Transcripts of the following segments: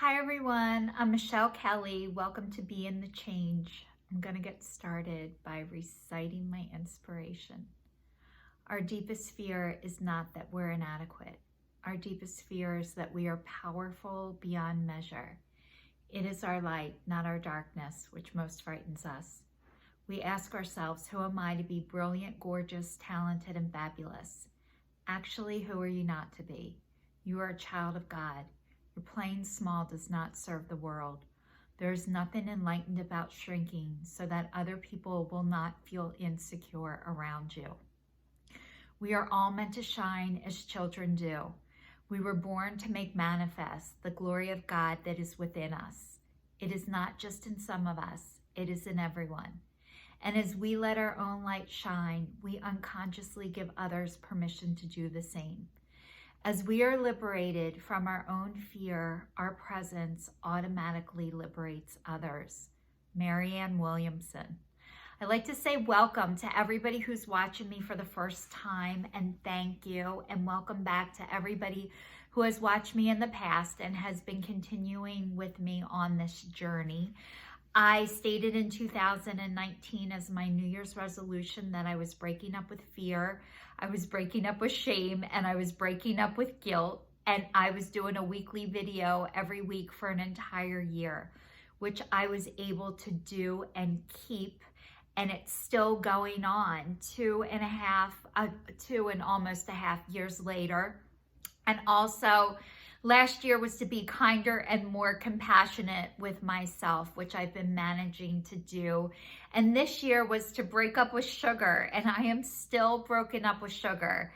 Hi everyone, I'm Michelle Kelly. Welcome to Be in the Change. I'm going to get started by reciting my inspiration. Our deepest fear is not that we're inadequate. Our deepest fear is that we are powerful beyond measure. It is our light, not our darkness, which most frightens us. We ask ourselves, who am I to be brilliant, gorgeous, talented, and fabulous? Actually, who are you not to be? You are a child of God. Your playing small does not serve the world. There is nothing enlightened about shrinking so that other people will not feel insecure around you. We are all meant to shine as children do. We were born to make manifest the glory of God that is within us. It is not just in some of us, it is in everyone. And as we let our own light shine, we unconsciously give others permission to do the same. As we are liberated from our own fear, our presence automatically liberates others. Marianne Williamson. I like to say welcome to everybody who's watching me for the first time, and thank you, and welcome back to everybody who has watched me in the past and has been continuing with me on this journey. I stated in 2019 as my New Year's resolution that I was breaking up with fear, I was breaking up with shame, and I was breaking up with guilt, and I was doing a weekly video every week for an entire year, which I was able to do and keep, and it's still going on 2 and almost a half years later. And also, last year was to be kinder and more compassionate with myself, which I've been managing to do. And this year was to break up with sugar, and I am still broken up with sugar.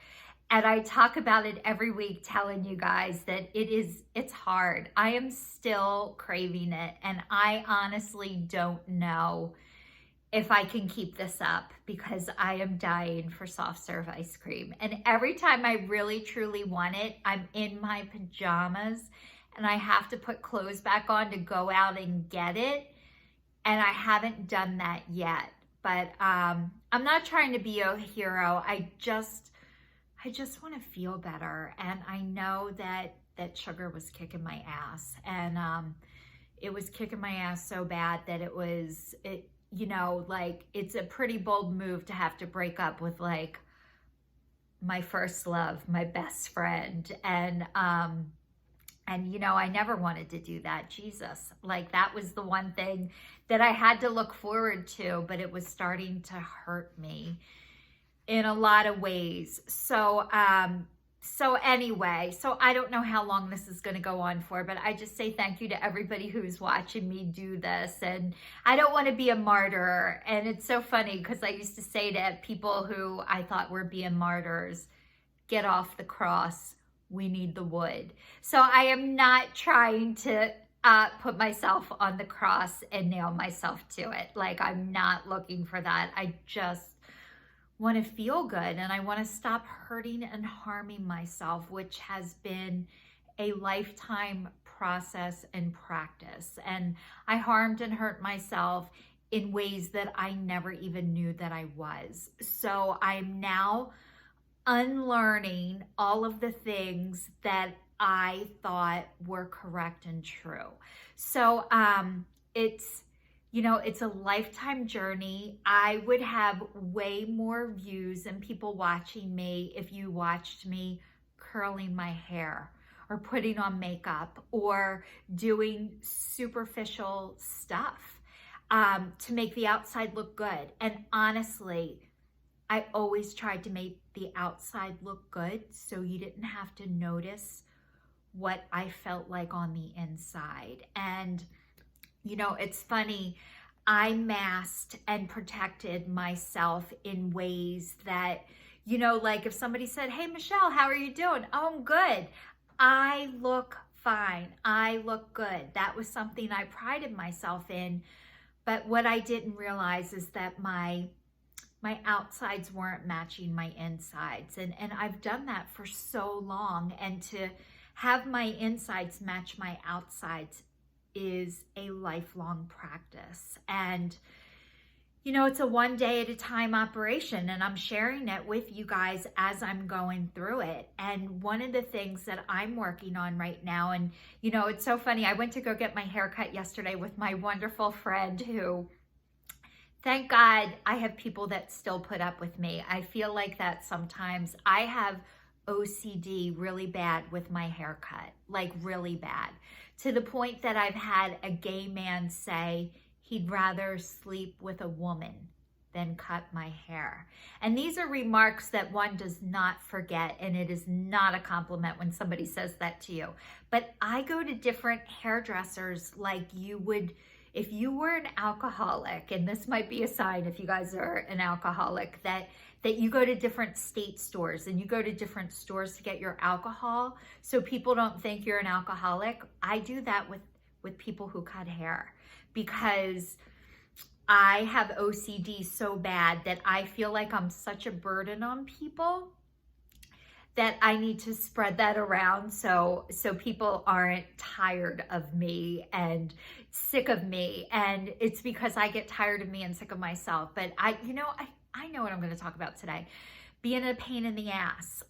And I talk about it every week, telling you guys that it's hard. I am still craving it, and I honestly don't know if I can keep this up because I am dying for soft serve ice cream. And every time I really truly want it, I'm in my pajamas and I have to put clothes back on to go out and get it. And I haven't done that yet. But I'm not trying to be a hero. I just want to feel better. And I know that sugar was kicking my ass. And it was kicking my ass so bad that it's a pretty bold move to have to break up with like my first love, my best friend. And I never wanted to do that. Jesus, like that was the one thing that I had to look forward to, but it was starting to hurt me in a lot of ways. So anyway, I don't know how long this is going to go on for, but I just say thank you to everybody who's watching me do this. And I don't want to be a martyr. And it's so funny because I used to say to people who I thought were being martyrs, get off the cross. We need the wood. So I am not trying to put myself on the cross and nail myself to it. Like, I'm not looking for that. I just want to feel good, and I want to stop hurting and harming myself, which has been a lifetime process and practice. And I harmed and hurt myself in ways that I never even knew that I was. So I'm now unlearning all of the things that I thought were correct and true. So it's a lifetime journey. I would have way more views and people watching me if you watched me curling my hair or putting on makeup or doing superficial stuff to make the outside look good. And honestly, I always tried to make the outside look good so you didn't have to notice what I felt like on the inside. And it's funny, I masked and protected myself in ways that, like if somebody said, hey, Michelle, how are you doing? Oh, I'm good. I look fine. I look good. That was something I prided myself in. But what I didn't realize is that my outsides weren't matching my insides. And I've done that for so long. And to have my insides match my outsides is a lifelong practice. And You know, it's a one day at a time operation, and I'm sharing it with you guys as I'm going through it. And one of the things that I'm working on right now, and you know, it's so funny. I went to go get my hair cut yesterday with my wonderful friend who, thank God, I have people that still put up with me. I feel like that sometimes. I have OCD really bad with my haircut, like really bad, to the point that I've had a gay man say he'd rather sleep with a woman than cut my hair. And these are remarks that one does not forget, and it is not a compliment when somebody says that to you. But I go to different hairdressers like you would if you were an alcoholic, and this might be a sign if you guys are an alcoholic, that you go to different state stores and you go to different stores to get your alcohol so people don't think you're an alcoholic. I do that with people who cut hair because I have OCD so bad that I feel like I'm such a burden on people that I need to spread that around so people aren't tired of me and sick of me. And it's because I get tired of me and sick of myself. But I know what I'm going to talk about today. Being a pain in the ass.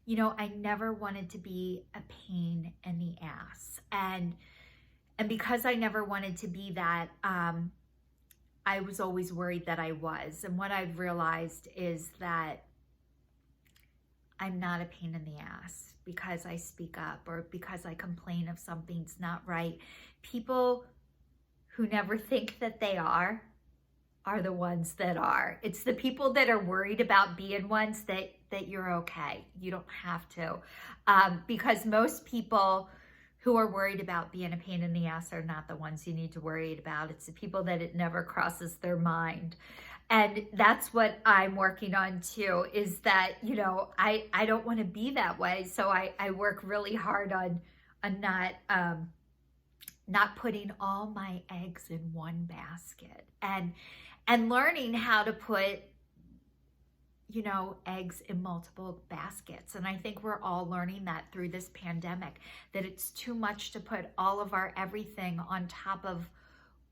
You know, I never wanted to be a pain in the ass. And because I never wanted to be that, I was always worried that I was. And what I've realized is that I'm not a pain in the ass because I speak up or because I complain if something's not right. People who never think that they are the ones that are. It's the people that are worried about being ones that you're okay. You don't have to. Because most people who are worried about being a pain in the ass are not the ones you need to worry about. It's the people that it never crosses their mind. And that's what I'm working on too, is that, you know, I don't want to be that way. So I work really hard on not putting all my eggs in one basket and learning how to put, you know, eggs in multiple baskets. And I think we're all learning that through this pandemic, that it's too much to put all of our everything on top of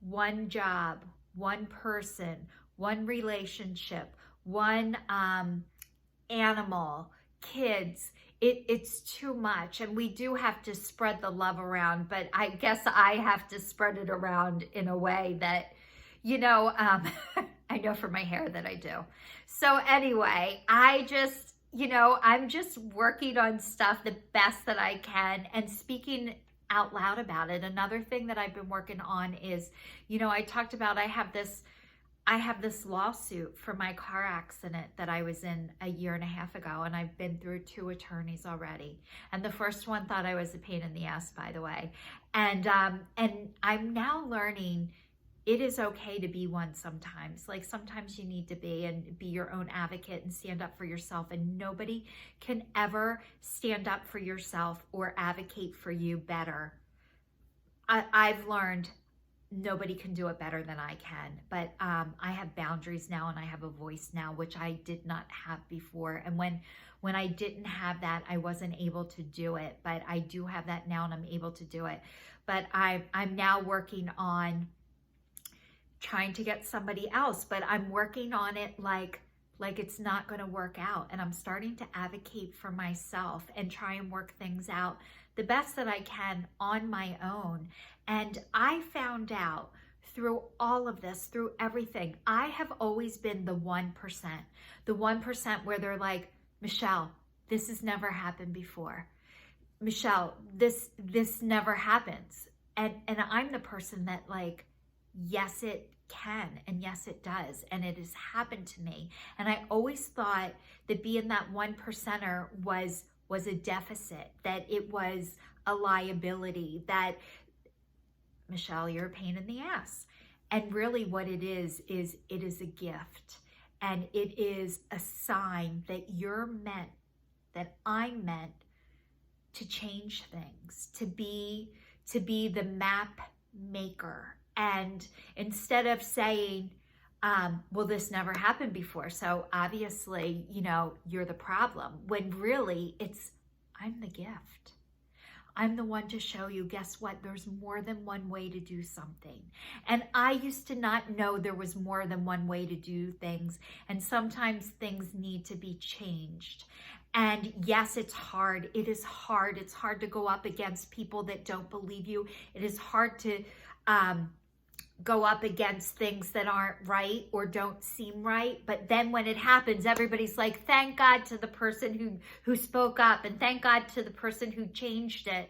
one job, one person, one relationship, one animal, kids. It's too much. And we do have to spread the love around, but I guess I have to spread it around in a way that, you know, I know for my hair that I do. So anyway, I'm just working on stuff the best that I can and speaking out loud about it. Another thing that I've been working on is, you know, I talked about I have this lawsuit for my car accident that I was in a year and a half ago, and I've been through 2 attorneys already. And the first one thought I was a pain in the ass, by the way. And I'm now learning it is okay to be one sometimes. Like sometimes you need to be your own advocate and stand up for yourself, and nobody can ever stand up for yourself or advocate for you better. I've learned nobody can do it better than I can, but I have boundaries now and I have a voice now, which I did not have before. And when I didn't have that, I wasn't able to do it, but I do have that now and I'm able to do it. But I'm now working on trying to get somebody else, but I'm working on it like it's not going to work out. And I'm starting to advocate for myself and try and work things out the best that I can on my own. And I found out through all of this, through everything, I have always been the 1% where they're like, Michelle, this has never happened before. Michelle, this never happens. And I'm the person that like, yes, it can. And yes, it does. And it has happened to me. And I always thought that being that 1%er was a deficit, that it was a liability, that Michelle, you're a pain in the ass. And really what it is it is a gift. And it is a sign that you're meant, that I'm meant to change things, to be the map maker. And instead of saying, well, this never happened before, so obviously, you know, you're the problem, when really I'm the gift. I'm the one to show you, guess what? There's more than one way to do something. And I used to not know there was more than one way to do things. And sometimes things need to be changed. And yes, it's hard. It is hard. It's hard to go up against people that don't believe you. It is hard to go up against things that aren't right or don't seem right. But then when it happens, everybody's like, thank God to the person who spoke up, and thank God to the person who changed it.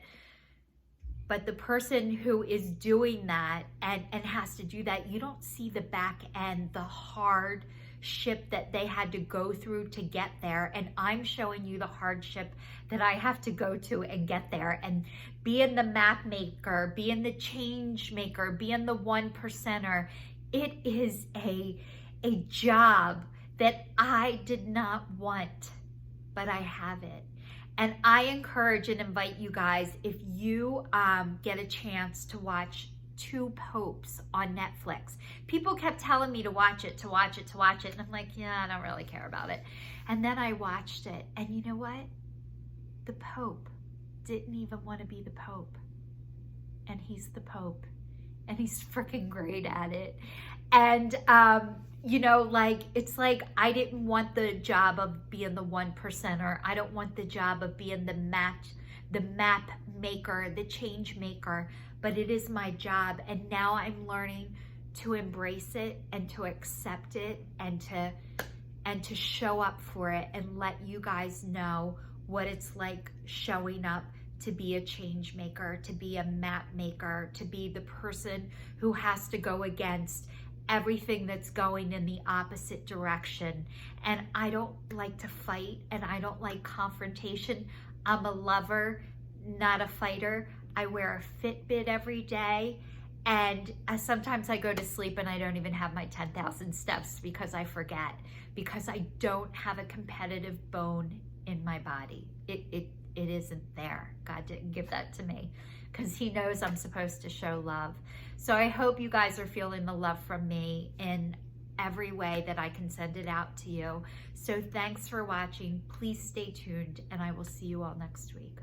But the person who is doing that and has to do that, you don't see the back end, the hardship that they had to go through to get there. And I'm showing you the hardship that I have to go to and get there. And being the map maker, being the change maker, being the 1%er, it is a job that I did not want, but I have it. And I encourage and invite you guys, if you get a chance to watch Two Popes on Netflix. People kept telling me to watch it. And I'm like, yeah, I don't really care about it. And then I watched it. And you know what? The Pope didn't even want to be the Pope. And he's the Pope. And he's freaking great at it. And, you know, like, it's like, I didn't want the job of being the 1%er. I don't want the job of being the map maker, the change maker, but it is my job. And now I'm learning to embrace it and to accept it and to show up for it and let you guys know what it's like showing up to be a change maker, to be a map maker, to be the person who has to go against everything that's going in the opposite direction. And I don't like to fight, and I don't like confrontation. I'm a lover, not a fighter. I wear a Fitbit every day, and sometimes I go to sleep and I don't even have my 10,000 steps because I forget, because I don't have a competitive bone in my body. It isn't there. God didn't give that to me because he knows I'm supposed to show love. So I hope you guys are feeling the love from me in every way that I can send it out to you. So thanks for watching. Please stay tuned, and I will see you all next week.